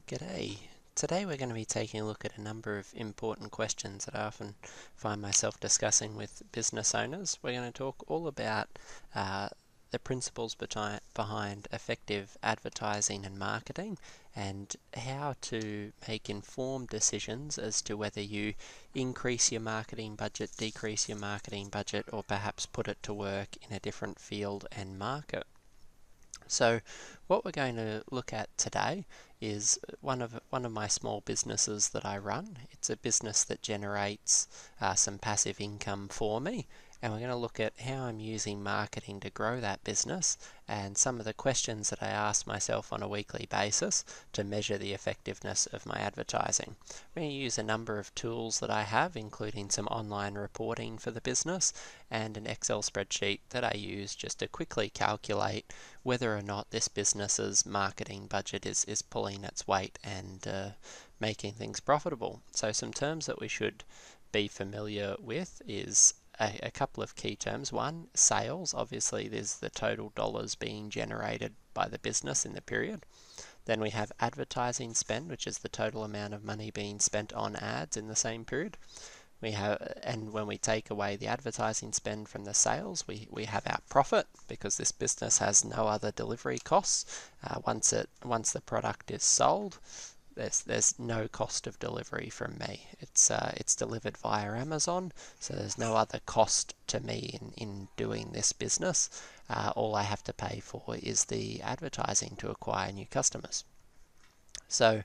G'day. Today we're going to be taking a look at a number of important questions that I often find myself discussing with business owners. We're going to talk all about the principles behind effective advertising and marketing and how to make informed decisions as to whether you increase your marketing budget, decrease your marketing budget, or perhaps put it to work in a different field and market. So what we're going to look at today is one of my small businesses that I run. It's a business that generates some passive income for me, and we're going to look at how I'm using marketing to grow that business and some of the questions that I ask myself on a weekly basis to measure the effectiveness of my advertising. I'm going to use a number of tools that I have, including some online reporting for the business and an Excel spreadsheet that I use just to quickly calculate whether or not this business's marketing budget is pulling its weight and making things profitable. So some terms that we should be familiar with is a couple of key terms. One, sales. Obviously, there's the total dollars being generated by the business in the period. Then we have advertising spend, which is the total amount of money being spent on ads in the same period. And when we take away the advertising spend from the sales, we have our profit, because this business has no other delivery costs. Once the product is sold, there's no cost of delivery from me. It's delivered via Amazon, so there's no other cost to me in doing this business. All I have to pay for is the advertising to acquire new customers. So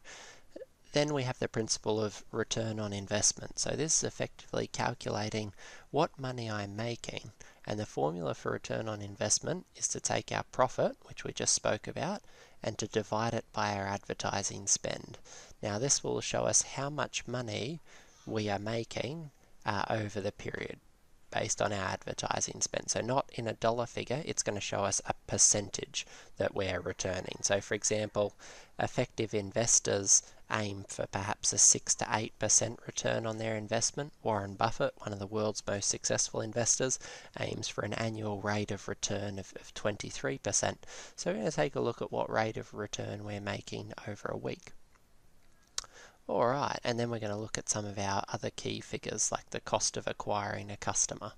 then we have the principle of return on investment. So this is effectively calculating what money I'm making, and the formula for return on investment is to take our profit, which we just spoke about, and to divide it by our advertising spend. Now this will show us how much money we are making over the period based on our advertising spend. So not in a dollar figure, it's going to show us a percentage that we're returning. So for example, effective investors aim for perhaps a 6 to 8% return on their investment. Warren Buffett, one of the world's most successful investors, aims for an annual rate of return of 23%. So we're going to take a look at what rate of return we're making over a week. Alright, and then we're going to look at some of our other key figures, like the cost of acquiring a customer.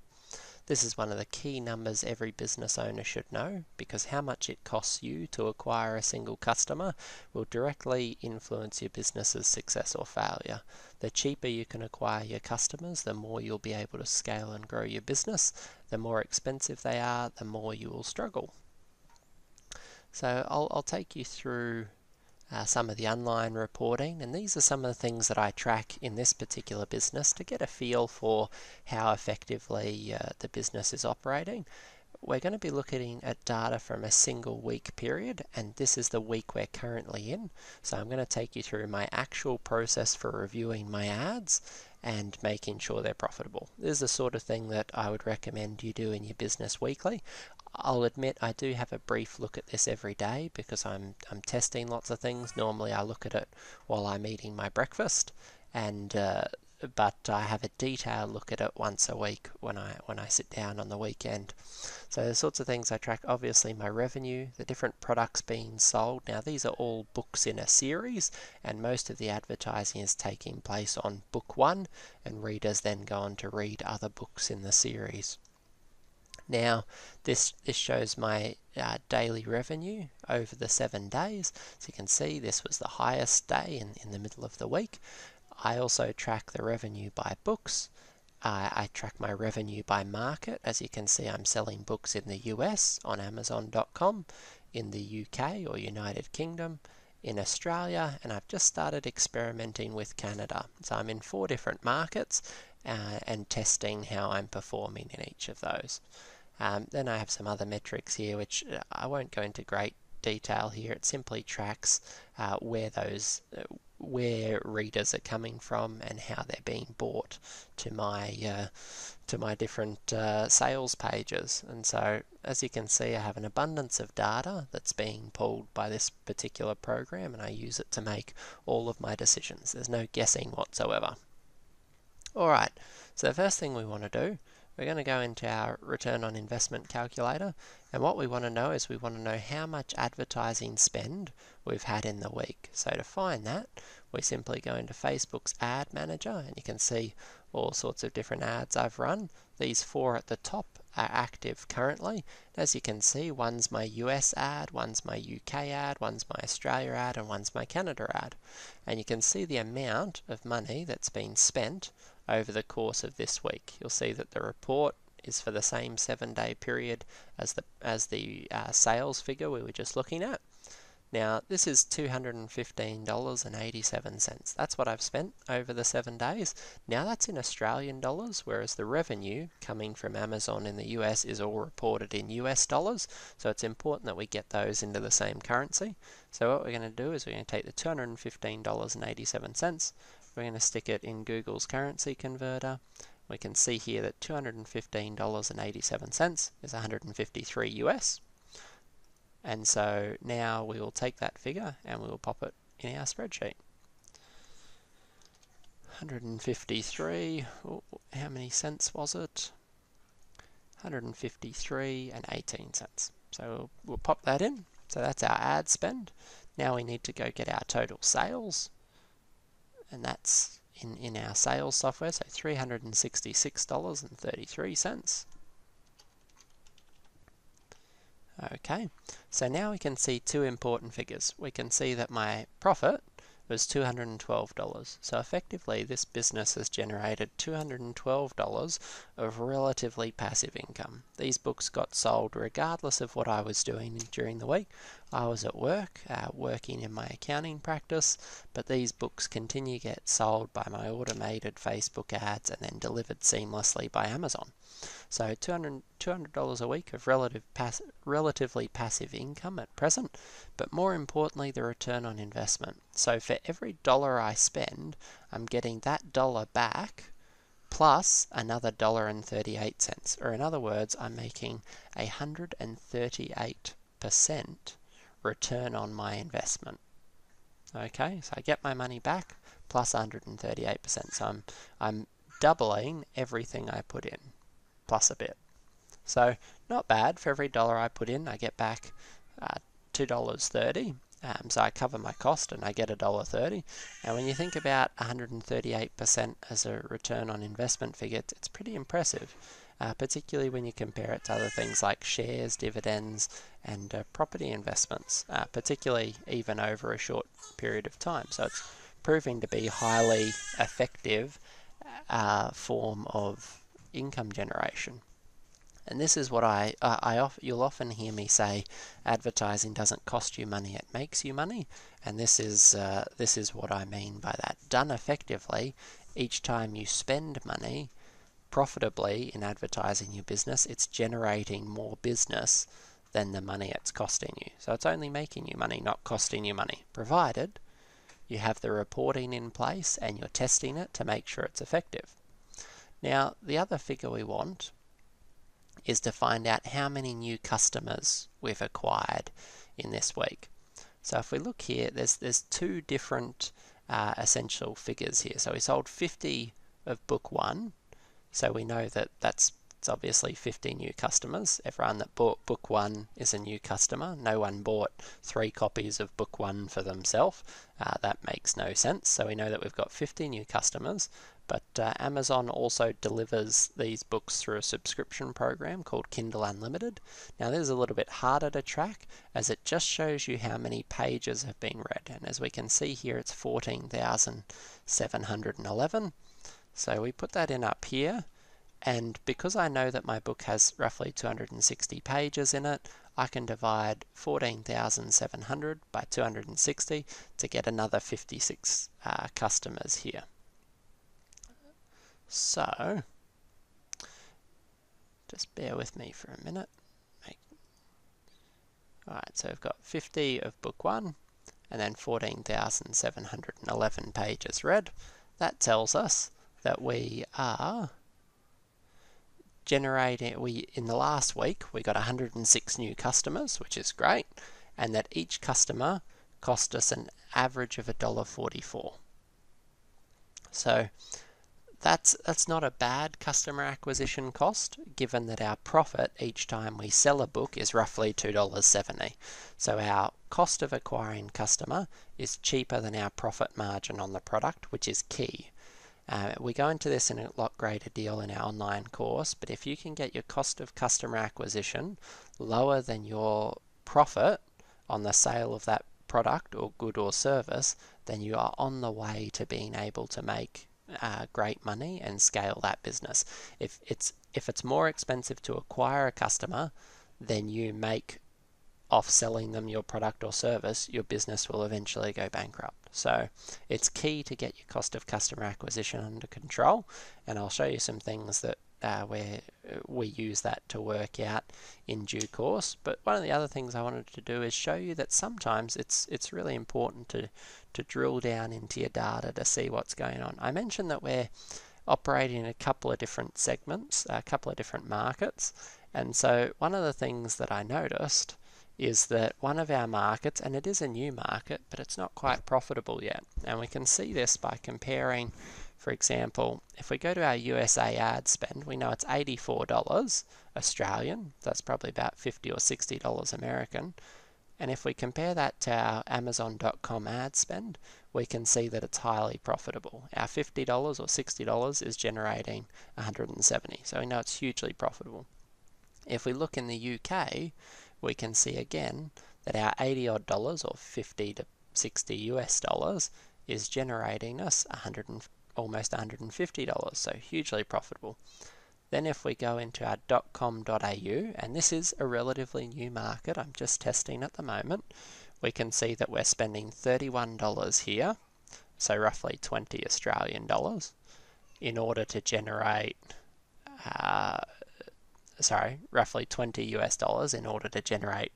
This is one of the key numbers every business owner should know, because how much it costs you to acquire a single customer will directly influence your business's success or failure. The cheaper you can acquire your customers, the more you'll be able to scale and grow your business. The more expensive they are, the more you will struggle. So I'll take you through some of the online reporting, and these are some of the things that I track in this particular business to get a feel for how effectively the business is operating. We're going to be looking at data from a single week period, and this is the week we're currently in. So I'm going to take you through my actual process for reviewing my ads and making sure they're profitable. This is the sort of thing that I would recommend you do in your business weekly. I'll admit I do have a brief look at this every day because I'm testing lots of things. Normally I look at it while I'm eating my breakfast, and but I have a detailed look at it once a week when I sit down on the weekend. So the sorts of things I track: obviously my revenue, the different products being sold. Now these are all books in a series, and most of the advertising is taking place on book 1, and readers then go on to read other books in the series. Now this shows my daily revenue over the 7 days. So you can see this was the highest day in the middle of the week. I also track the revenue by books. I track my revenue by market. As you can see, I'm selling books in the US on Amazon.com, in the UK or United Kingdom, in Australia, and I've just started experimenting with Canada. So I'm in 4 different markets and testing how I'm performing in each of those. Then I have some other metrics here, which I won't go into great detail here. It simply tracks where readers are coming from and how they're being bought to my different sales pages. And so, as you can see, I have an abundance of data that's being pulled by this particular program, and I use it to make all of my decisions. There's no guessing whatsoever. Alright, so the first thing we want to do, we're going to go into our return on investment calculator, and what we want to know is we want to know how much advertising spend we've had in the week. So to find that, we simply go into Facebook's ad manager, and you can see all sorts of different ads I've run. These 4 at the top are active currently. As you can see, one's my US ad, one's my UK ad, one's my Australia ad, and one's my Canada ad. And you can see the amount of money that's been spent over the course of this week. You'll see that the report is for the same 7-day period as the sales figure we were just looking at. Now, this is $215.87. That's what I've spent over the 7 days. Now, that's in Australian dollars, whereas the revenue coming from Amazon in the US is all reported in US dollars. So it's important that we get those into the same currency. So what we're going to do is we're going to take the $215.87. We're going to stick it in Google's currency converter. We can see here that $215.87 is 153 US. And so now we will take that figure and we will pop it in our spreadsheet. 153, how many cents was it? 153 and 18 cents. So we'll pop that in. So that's our ad spend. Now we need to go get our total sales, and that's in our sales software, so $366.33. Okay, so now we can see 2 important figures. We can see that my profit was $212. So effectively, this business has generated $212 of relatively passive income. These books got sold regardless of what I was doing during the week. I was at work, working in my accounting practice, but these books continue to get sold by my automated Facebook ads and then delivered seamlessly by Amazon. So $200 a week of relatively passive income at present, but more importantly, the return on investment. So for every dollar I spend, I'm getting that dollar back plus another $1.38, or in other words, I'm making 138% return on my investment. Okay, so I get my money back plus 138%. So I'm doubling everything I put in, plus a bit. So not bad. For every dollar I put in, I get back $2.30. So I cover my cost and I get $1.30. And when you think about 138% as a return on investment figure, it's pretty impressive, particularly when you compare it to other things like shares, dividends, and property investments, particularly even over a short period of time. So it's proving to be highly effective form of income generation. And this is what you'll often hear me say, advertising doesn't cost you money, it makes you money. And this is what I mean by that. Done effectively, each time you spend money profitably in advertising your business, it's generating more business than the money it's costing you. So it's only making you money, not costing you money, provided you have the reporting in place and you're testing it to make sure it's effective. Now, the other figure we want is to find out how many new customers we've acquired in this week. So if we look here, there's 2 different essential figures here. So we sold 50 of book 1, so we know that it's obviously 50 new customers. Everyone that bought book 1 is a new customer. No one bought 3 copies of book 1 for themselves. That makes no sense. So we know that we've got 50 new customers, but Amazon also delivers these books through a subscription program called Kindle Unlimited. Now this is a little bit harder to track, as it just shows you how many pages have been read. And as we can see here, it's 14,711. So we put that in up here. And because I know that my book has roughly 260 pages in it, I can divide 14,700 by 260 to get another 56 customers here. So, just bear with me for a minute. Alright, so we've got 50 of book 1 and then 14,711 pages read. That tells us that we are generating, in the last week we got 106 new customers, which is great, and that each customer cost us an average of $1.44. So that's not a bad customer acquisition cost, given that our profit each time we sell a book is roughly $2.70. So our cost of acquiring customer is cheaper than our profit margin on the product, which is key. We go into this in a lot greater deal in our online course, but if you can get your cost of customer acquisition lower than your profit on the sale of that product or good or service, then you are on the way to being able to make great money and scale that business. If it's more expensive to acquire a customer than you make off selling them your product or service, your business will eventually go bankrupt. So it's key to get your cost of customer acquisition under control, and I'll show you some things that where we use that to work out in due course. But one of the other things I wanted to do is show you that sometimes it's really important to drill down into your data to see what's going on. I mentioned that we're operating in a couple of different segments, a couple of different markets, and so one of the things that I noticed is that one of our markets, and it is a new market, but it's not quite profitable yet. And we can see this by comparing, for example, if we go to our USA ad spend, we know it's $84 Australian. That's probably about $50 or $60 American. And if we compare that to our Amazon.com ad spend, we can see that it's highly profitable. Our $50 or $60 is generating $170. So we know it's hugely profitable. If we look in the UK, we can see again that our $80 odd or 50 to 60 US dollars is generating us almost $150, so hugely profitable. Then if we go into our .com.au, and this is a relatively new market, I'm just testing at the moment, we can see that we're spending $31 here, so roughly 20 Australian dollars, in order to generate roughly 20 US dollars in order to generate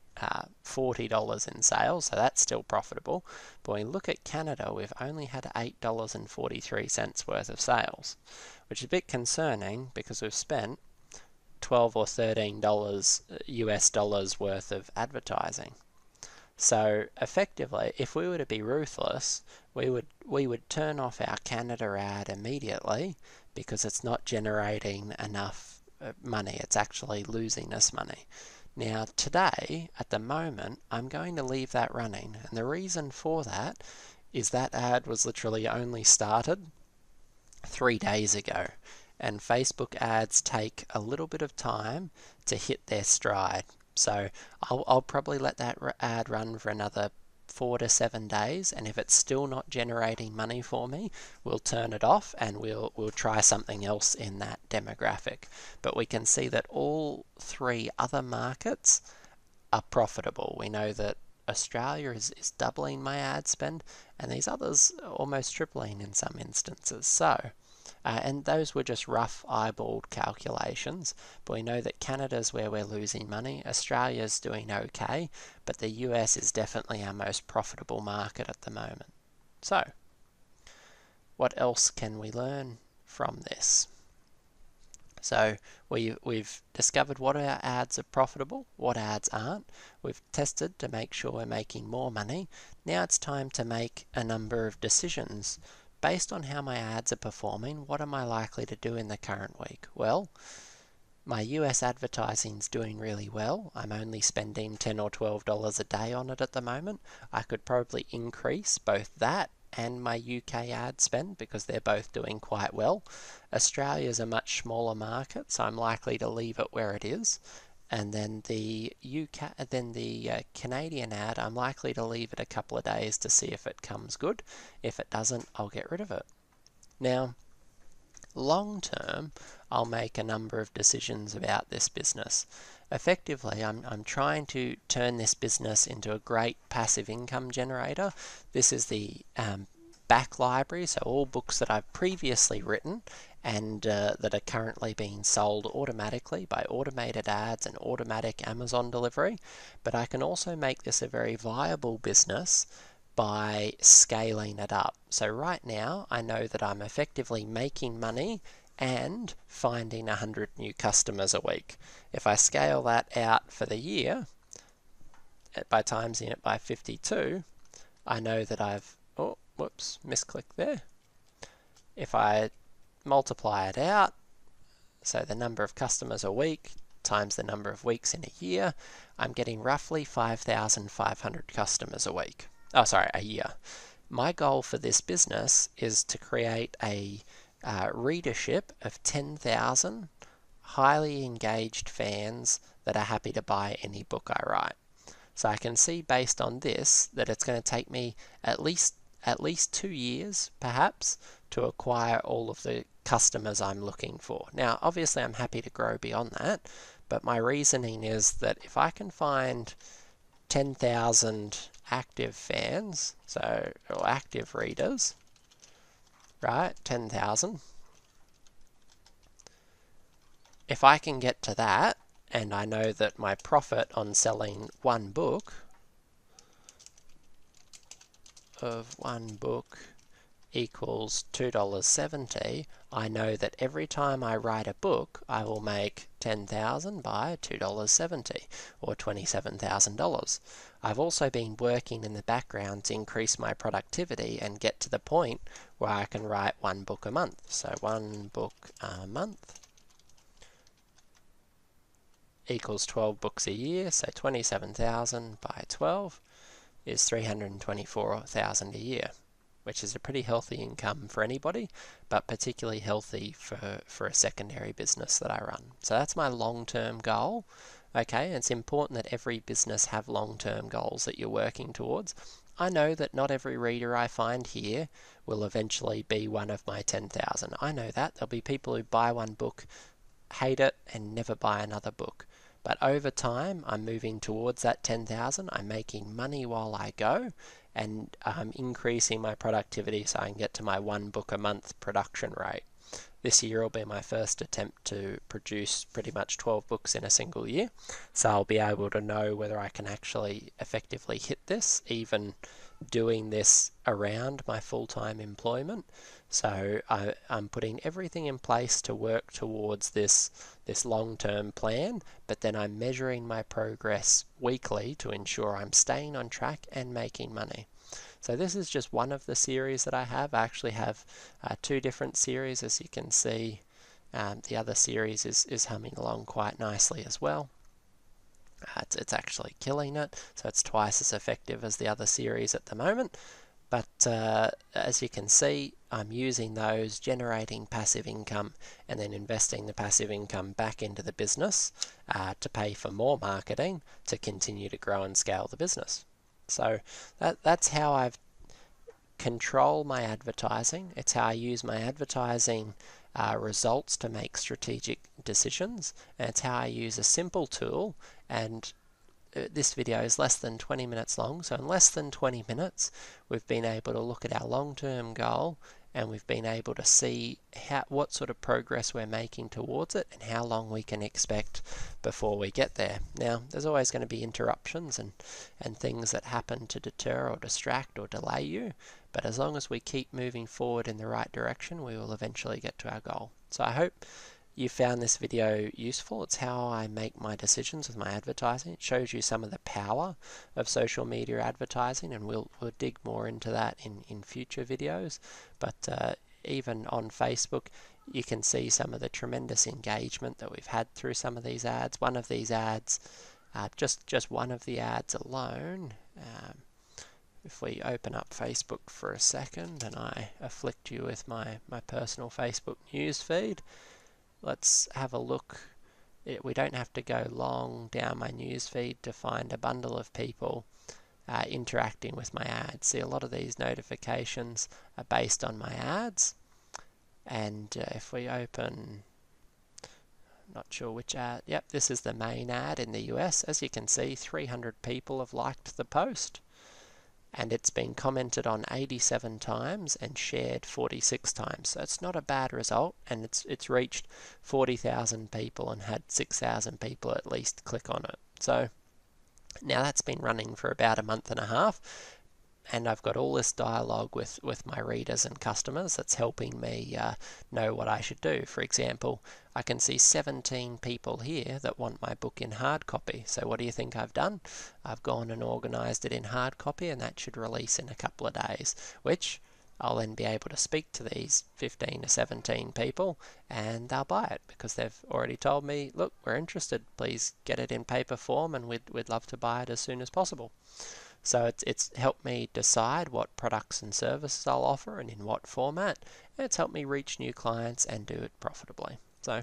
$40 in sales, so that's still profitable. But when we look at Canada, we've only had $8.43 worth of sales, which is a bit concerning because we've spent $12 or $13 US dollars worth of advertising. So effectively, if we were to be ruthless, we would turn off our Canada ad immediately because it's not generating enough money. It's actually losing us money. Now today, at the moment, I'm going to leave that running, and the reason for that is that ad was literally only started 3 days ago, and Facebook ads take a little bit of time to hit their stride. So I'll probably let that ad run for another 4 to 7 days, and if it's still not generating money for me, we'll turn it off and we'll try something else in that demographic. But we can see that all 3 other markets are profitable. We know that Australia is doubling my ad spend, and these others almost tripling in some instances. So and those were just rough eyeballed calculations, but we know that Canada's where we're losing money, Australia's doing okay, but the US is definitely our most profitable market at the moment. So, what else can we learn from this? So we've discovered what our ads are profitable, what ads aren't. We've tested to make sure we're making more money. Now it's time to make a number of decisions. Based on how my ads are performing, what am I likely to do in the current week? Well, my US advertising's doing really well. I'm only spending $10 or $12 a day on it at the moment. I could probably increase both that and my UK ad spend because they're both doing quite well. Australia's a much smaller market, so I'm likely to leave it where it is. And then the Canadian ad, I'm likely to leave it a couple of days to see if it comes good. If it doesn't, I'll get rid of it. Now, long term, I'll make a number of decisions about this business. Effectively, I'm trying to turn this business into a great passive income generator. This is the back library, so all books that I've previously written and that are currently being sold automatically by automated ads and automatic Amazon delivery. But I can also make this a very viable business by scaling it up. So right now, I know that I'm effectively making money and finding 100 new customers a week. If I scale that out for the year, by timesing it by 52, I know that I've, oh, whoops, misclick there. If I multiply it out, so the number of customers a week times the number of weeks in a year, I'm getting roughly 5,500 customers a week. Oh, sorry, a year. My goal for this business is to create a readership of 10,000 highly engaged fans that are happy to buy any book I write. So I can see based on this that it's going to take me at least 2 years, perhaps, to acquire all of the customers I'm looking for. Now, obviously, I'm happy to grow beyond that, but my reasoning is that if I can find 10,000 active fans, or active readers, right, 10,000, if I can get to that, and I know that my profit on selling one book equals $2.70, I know that every time I write a book, I will make 10,000 by $2.70, or $27,000. I've also been working in the background to increase my productivity and get to the point where I can write one book a month. So one book a month equals 12 books a year, so 27,000 by 12 is 324,000 a year, which is a pretty healthy income for anybody, but particularly healthy for a secondary business that I run. So that's my long-term goal. Okay, and it's important that every business have long-term goals that you're working towards. I know that not every reader I find here will eventually be one of my 10,000. I know that. There'll be people who buy one book, hate it, and never buy another book. But over time, I'm moving towards that 10,000. I'm making money while I go, and I'm increasing my productivity so I can get to my one book a month production rate. This year will be my first attempt to produce pretty much 12 books in a single year, so I'll be able to know whether I can actually effectively hit this, even doing this around my full-time employment. So I'm putting everything in place to work towards this long-term plan, but then I'm measuring my progress weekly to ensure I'm staying on track and making money. So this is just one of the series that I have. I actually have 2 different series, as you can see. The other series is humming along quite nicely as well. It's actually killing it, so it's twice as effective as the other series at the moment. But as you can see, I'm using those, generating passive income, and then investing the passive income back into the business to pay for more marketing to continue to grow and scale the business. So that's how I've control my advertising. It's how I use my advertising results to make strategic decisions. And it's how I use a simple tool, and this video is less than 20 minutes long, so in less than 20 minutes we've been able to look at our long-term goal, and we've been able to see what sort of progress we're making towards it and how long we can expect before we get there. Now, there's always going to be interruptions and things that happen to deter or distract or delay you, but as long as we keep moving forward in the right direction, we will eventually get to our goal. So I hope you found this video useful. It's how I make my decisions with my advertising. It shows you some of the power of social media advertising, and we'll dig more into that in future videos. But even on Facebook, you can see some of the tremendous engagement that we've had through some of these ads. One of these ads, just one of the ads alone, if we open up Facebook for a second and I afflict you with my personal Facebook news feed, let's have a look. We don't have to go long down my newsfeed to find a bundle of people interacting with my ads. See, a lot of these notifications are based on my ads. And if we open, not sure which ad, yep, this is the main ad in the US. As you can see, 300 people have liked the post, and it's been commented on 87 times and shared 46 times. So it's not a bad result, and it's reached 40,000 people and had 6,000 people at least click on it. So now that's been running for about a month and a half, and I've got all this dialogue with my readers and customers that's helping me know what I should do. For example, I can see 17 people here that want my book in hard copy. So what do you think I've done? I've gone and organised it in hard copy, and that should release in a couple of days, which I'll then be able to speak to these 15 to 17 people and they'll buy it because they've already told me, look, we're interested, please get it in paper form and we'd love to buy it as soon as possible. So it's helped me decide what products and services I'll offer and in what format, and it's helped me reach new clients and do it profitably. So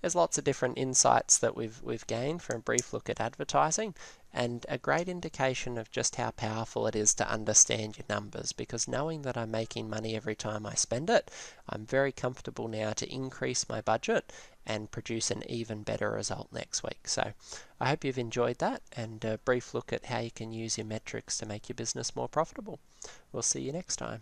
there's lots of different insights that we've gained from a brief look at advertising, and a great indication of just how powerful it is to understand your numbers, because knowing that I'm making money every time I spend it, I'm very comfortable now to increase my budget and produce an even better result next week. So I hope you've enjoyed that and a brief look at how you can use your metrics to make your business more profitable. We'll see you next time.